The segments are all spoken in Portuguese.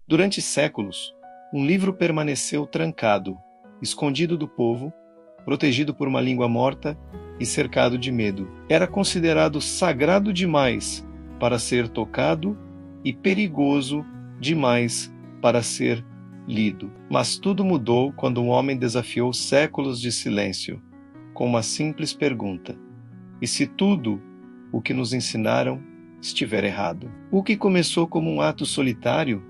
Durante séculos, um livro permaneceu trancado, escondido do povo, protegido por uma língua morta e cercado de medo. Era considerado sagrado demais para ser tocado e perigoso demais para ser lido. Mas tudo mudou quando um homem desafiou séculos de silêncio com uma simples pergunta: e se tudo o que nos ensinaram estiver errado? O que começou como um ato solitário,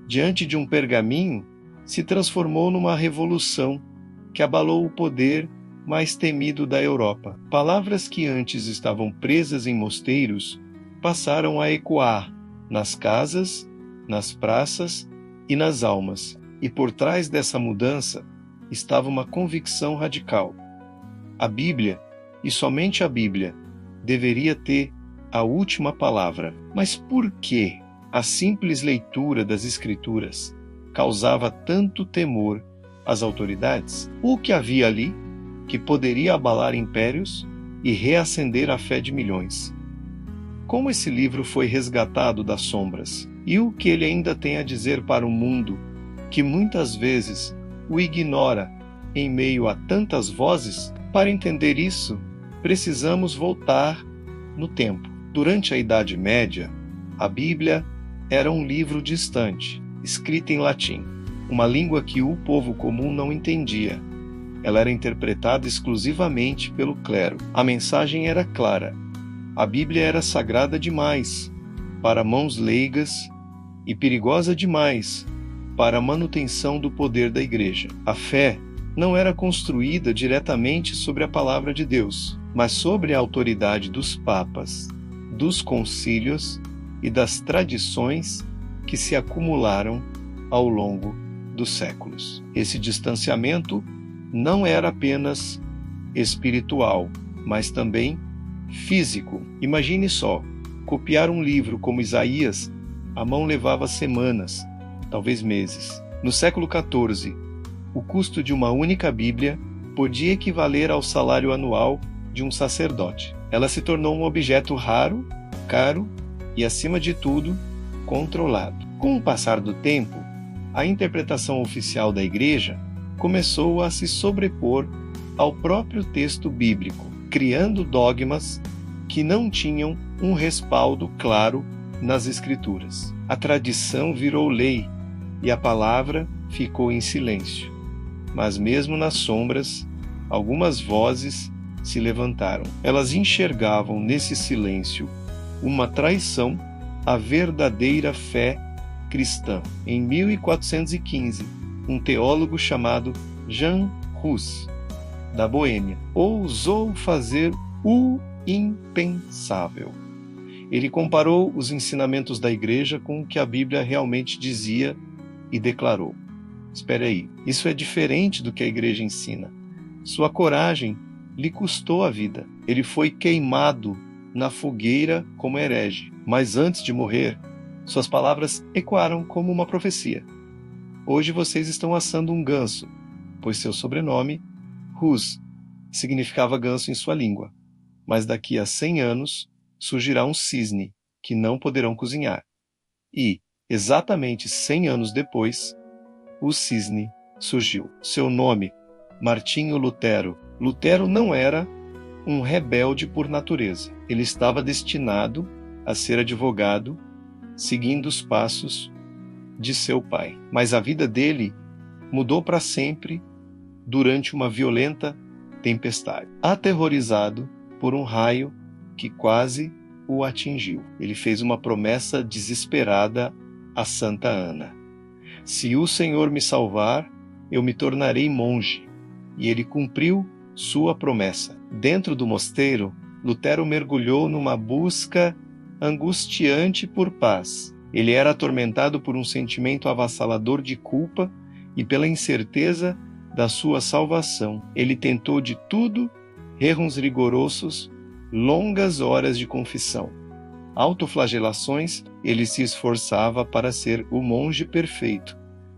diante de um pergaminho, se transformou numa revolução que abalou o poder mais temido da Europa. Palavras que antes estavam presas em mosteiros passaram a ecoar nas casas, nas praças e nas almas. E por trás dessa mudança estava uma convicção radical. A Bíblia, e somente a Bíblia, deveria ter a última palavra. Mas por que a simples leitura das Escrituras causava tanto temor às autoridades? O que havia ali que poderia abalar impérios e reacender a fé de milhões? Como esse livro foi resgatado das sombras? E o que ele ainda tem a dizer para o mundo que muitas vezes o ignora em meio a tantas vozes? Para entender isso, precisamos voltar no tempo. Durante a Idade Média, a Bíblia era um livro distante, escrito em latim, uma língua que o povo comum não entendia. Ela era interpretada exclusivamente pelo clero. A mensagem era clara. A Bíblia era sagrada demais para mãos leigas e perigosa demais para a manutenção do poder da Igreja. A fé não era construída diretamente sobre a palavra de Deus, mas sobre a autoridade dos papas, dos concílios e das tradições que se acumularam ao longo dos séculos. Esse distanciamento não era apenas espiritual, mas também físico. Imagine só, copiar um livro como Isaías, a mão levava semanas, talvez meses. No século XIV, o custo de uma única Bíblia podia equivaler ao salário anual de um sacerdote. Ela se tornou um objeto raro, caro e, acima de tudo, controlado. Com o passar do tempo, a interpretação oficial da Igreja começou a se sobrepor ao próprio texto bíblico, criando dogmas que não tinham um respaldo claro nas Escrituras. A tradição virou lei e a palavra ficou em silêncio. Mas mesmo nas sombras, algumas vozes se levantaram. Elas enxergavam nesse silêncio uma traição à verdadeira fé cristã. Em 1415, um teólogo chamado Jan Hus, da Boêmia, ousou fazer o impensável. Ele comparou os ensinamentos da Igreja com o que a Bíblia realmente dizia e declarou: espere aí, isso é diferente do que a Igreja ensina. Sua coragem lhe custou a vida. Ele foi queimado na fogueira como herege. Mas antes de morrer, suas palavras ecoaram como uma profecia. Hoje vocês estão assando um ganso, pois seu sobrenome, Hus, significava ganso em sua língua. Mas daqui a 100 anos surgirá um cisne que não poderão cozinhar. E, exatamente 100 anos depois, o cisne surgiu. Seu nome, Martinho Lutero. Lutero não era um rebelde por natureza. Ele estava destinado a ser advogado, seguindo os passos de seu pai. Mas a vida dele mudou para sempre durante uma violenta tempestade. Aterrorizado por um raio que quase o atingiu, ele fez uma promessa desesperada a Santa Ana: se o Senhor me salvar, eu me tornarei monge. E ele cumpriu sua promessa. Dentro do mosteiro, Lutero mergulhou numa busca angustiante por paz. Ele era atormentado por um sentimento avassalador de culpa e pela incerteza da sua salvação. Ele tentou de tudo, erros rigorosos, longas horas de confissão, autoflagelações. Ele se esforçava para ser o monge perfeito,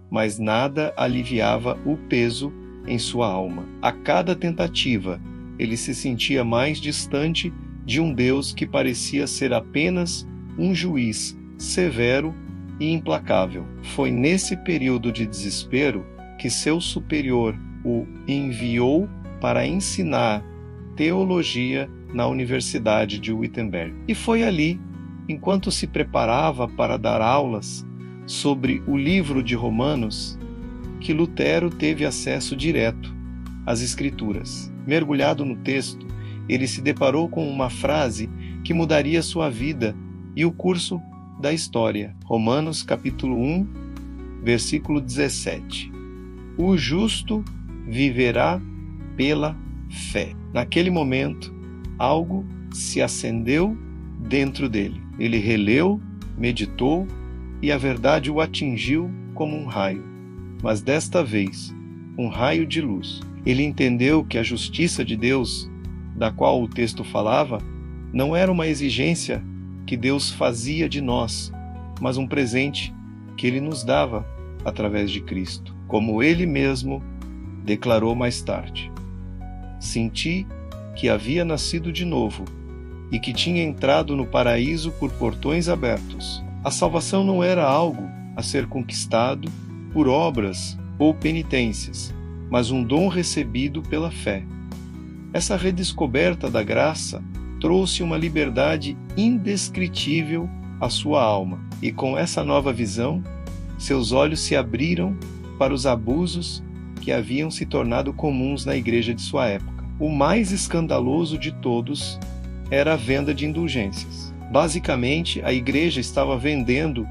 mas nada aliviava o peso em sua alma. A cada tentativa, ele se sentia mais distante de um Deus que parecia ser apenas um juiz severo e implacável. Foi nesse período de desespero que seu superior o enviou para ensinar teologia na Universidade de Wittenberg. E foi ali, enquanto se preparava para dar aulas sobre o livro de Romanos, que Lutero teve acesso direto às Escrituras. Mergulhado no texto, ele se deparou com uma frase que mudaria sua vida e o curso da história. Romanos capítulo 1, versículo 17. O justo viverá pela fé. Naquele momento, algo se acendeu dentro dele. Ele releu, meditou e a verdade o atingiu como um raio. Mas desta vez, um raio de luz. Ele entendeu que a justiça de Deus, da qual o texto falava, não era uma exigência que Deus fazia de nós, mas um presente que Ele nos dava através de Cristo, como Ele mesmo declarou mais tarde. Senti que havia nascido de novo e que tinha entrado no paraíso por portões abertos. A salvação não era algo a ser conquistado por obras ou penitências, mas um dom recebido pela fé. Essa redescoberta da graça trouxe uma liberdade indescritível à sua alma, e com essa nova visão, seus olhos se abriram para os abusos que haviam se tornado comuns na igreja de sua época. O mais escandaloso de todos era a venda de indulgências. Basicamente, a igreja estava vendendo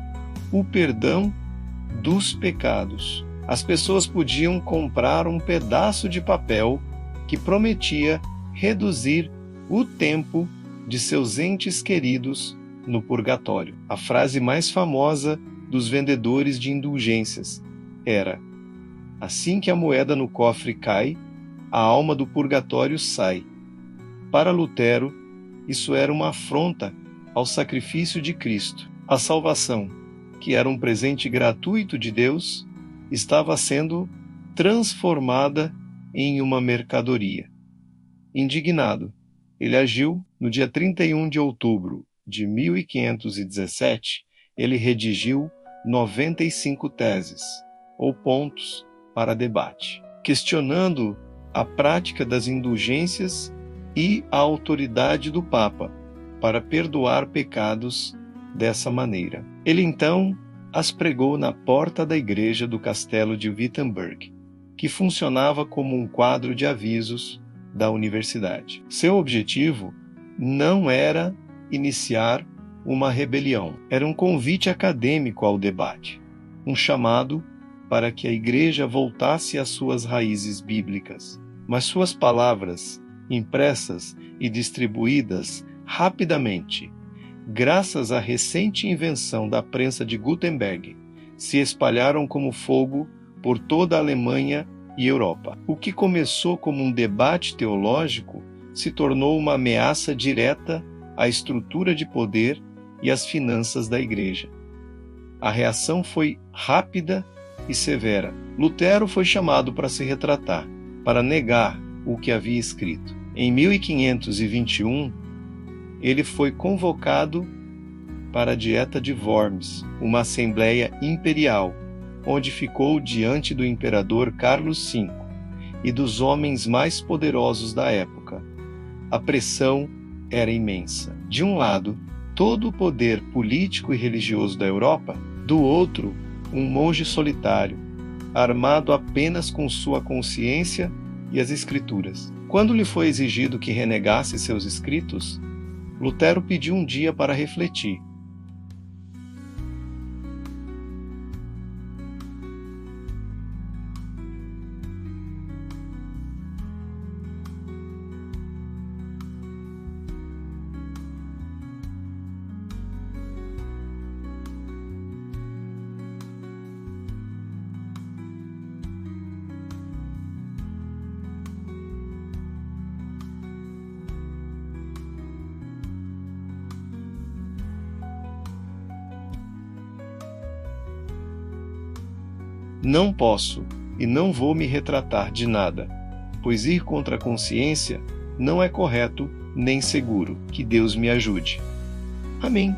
o perdão dos pecados. As pessoas podiam comprar um pedaço de papel que prometia reduzir o tempo de seus entes queridos no purgatório. A frase mais famosa dos vendedores de indulgências era: assim que a moeda no cofre cai, a alma do purgatório sai. Para Lutero, isso era uma afronta ao sacrifício de Cristo. A salvação, que era um presente gratuito de Deus, estava sendo transformada em uma mercadoria. Indignado, ele agiu. No dia 31 de outubro de 1517, ele redigiu 95 teses, ou pontos, para debate, questionando a prática das indulgências e a autoridade do Papa para perdoar pecados dessa maneira. Ele então as pregou na porta da igreja do castelo de Wittenberg, que funcionava como um quadro de avisos da universidade. Seu objetivo não era iniciar uma rebelião, era um convite acadêmico ao debate, um chamado para que a igreja voltasse às suas raízes bíblicas. Mas suas palavras, impressas e distribuídas rapidamente, graças à recente invenção da prensa de Gutenberg, se espalharam como fogo por toda a Alemanha e Europa. O que começou como um debate teológico se tornou uma ameaça direta à estrutura de poder e às finanças da igreja. A reação foi rápida e severa. Lutero foi chamado para se retratar, para negar o que havia escrito. Em 1521, ele foi convocado para a Dieta de Worms, uma assembleia imperial, onde ficou diante do imperador Carlos V e dos homens mais poderosos da época. A pressão era imensa. De um lado, todo o poder político e religioso da Europa, do outro, um monge solitário, armado apenas com sua consciência e as Escrituras. Quando lhe foi exigido que renegasse seus escritos, Lutero pediu um dia para refletir. Não posso e não vou me retratar de nada, pois ir contra a consciência não é correto nem seguro. Que Deus me ajude. Amém.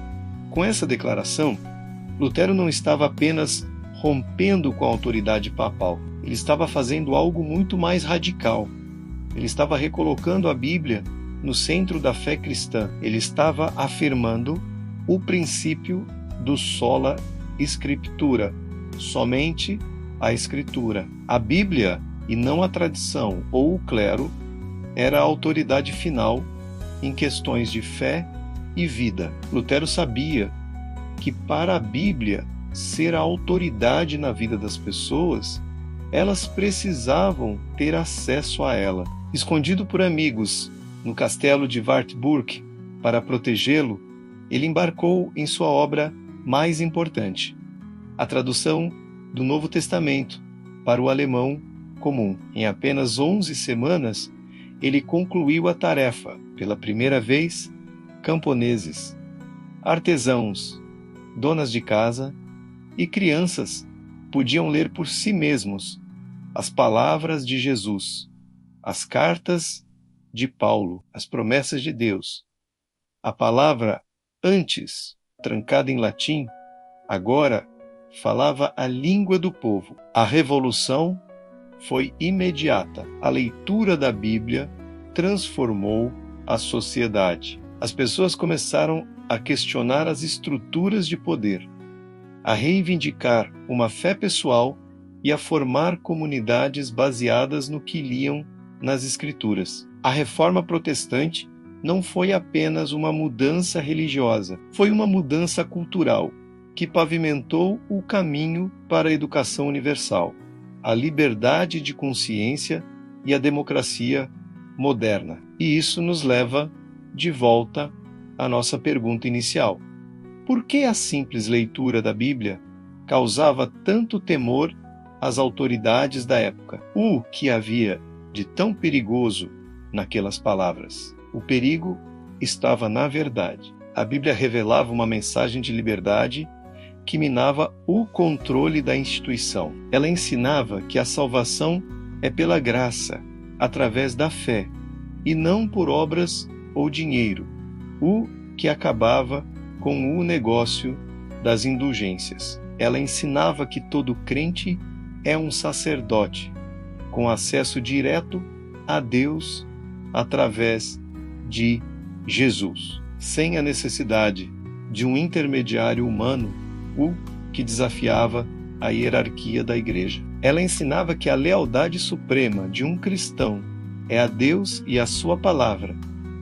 Com essa declaração, Lutero não estava apenas rompendo com a autoridade papal, ele estava fazendo algo muito mais radical. Ele estava recolocando a Bíblia no centro da fé cristã. Ele estava afirmando o princípio do sola scriptura, somente a Escritura. A Bíblia, e não a tradição ou o clero, era a autoridade final em questões de fé e vida. Lutero sabia que para a Bíblia ser a autoridade na vida das pessoas, elas precisavam ter acesso a ela. Escondido por amigos no castelo de Wartburg para protegê-lo, ele embarcou em sua obra mais importante, a tradução do Novo Testamento para o alemão comum. Em apenas 11 semanas, ele concluiu a tarefa. Pela primeira vez, camponeses, artesãos, donas de casa e crianças podiam ler por si mesmos as palavras de Jesus, as cartas de Paulo, as promessas de Deus. A palavra antes, trancada em latim, agora falava a língua do povo. A revolução foi imediata. A leitura da Bíblia transformou a sociedade. As pessoas começaram a questionar as estruturas de poder, a reivindicar uma fé pessoal e a formar comunidades baseadas no que liam nas Escrituras. A Reforma Protestante não foi apenas uma mudança religiosa, foi uma mudança cultural que pavimentou o caminho para a educação universal, a liberdade de consciência e a democracia moderna. E isso nos leva de volta à nossa pergunta inicial. Por que a simples leitura da Bíblia causava tanto temor às autoridades da época? O que havia de tão perigoso naquelas palavras? O perigo estava na verdade. A Bíblia revelava uma mensagem de liberdade que minava o controle da instituição. Ela ensinava que a salvação é pela graça, através da fé, e não por obras ou dinheiro, o que acabava com o negócio das indulgências. Ela ensinava que todo crente é um sacerdote, com acesso direto a Deus através de Jesus, sem a necessidade de um intermediário humano, o que desafiava a hierarquia da igreja. Ela ensinava que a lealdade suprema de um cristão é a Deus e a sua palavra,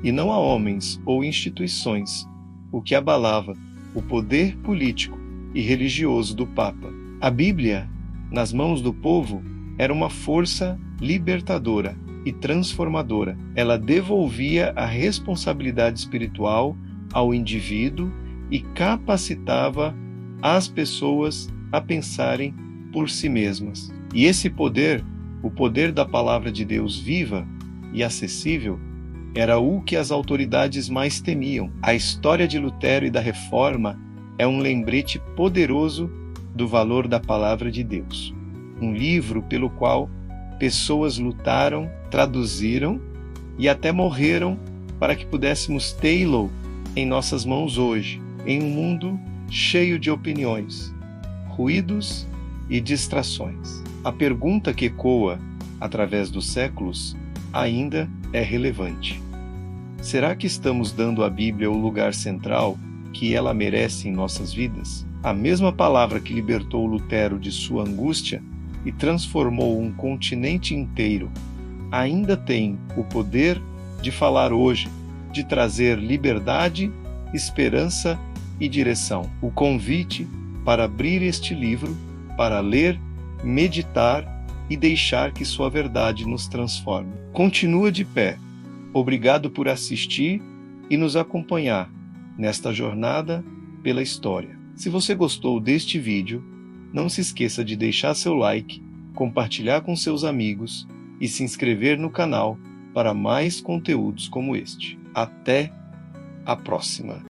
e não a homens ou instituições, o que abalava o poder político e religioso do Papa. A Bíblia, nas mãos do povo, era uma força libertadora e transformadora. Ela devolvia a responsabilidade espiritual ao indivíduo e capacitava as pessoas a pensarem por si mesmas. E esse poder, o poder da palavra de Deus viva e acessível, era o que as autoridades mais temiam. A história de Lutero e da Reforma é um lembrete poderoso do valor da palavra de Deus. Um livro pelo qual pessoas lutaram, traduziram e até morreram para que pudéssemos tê-lo em nossas mãos hoje, em um mundo cheio de opiniões, ruídos e distrações. A pergunta que ecoa através dos séculos ainda é relevante. Será que estamos dando à Bíblia o lugar central que ela merece em nossas vidas? A mesma palavra que libertou Lutero de sua angústia e transformou um continente inteiro ainda tem o poder de falar hoje, de trazer liberdade, esperança e direção. O convite para abrir este livro, para ler, meditar e deixar que sua verdade nos transforme. Continua de pé. Obrigado por assistir e nos acompanhar nesta jornada pela história. Se você gostou deste vídeo, não se esqueça de deixar seu like, compartilhar com seus amigos e se inscrever no canal para mais conteúdos como este. Até a próxima!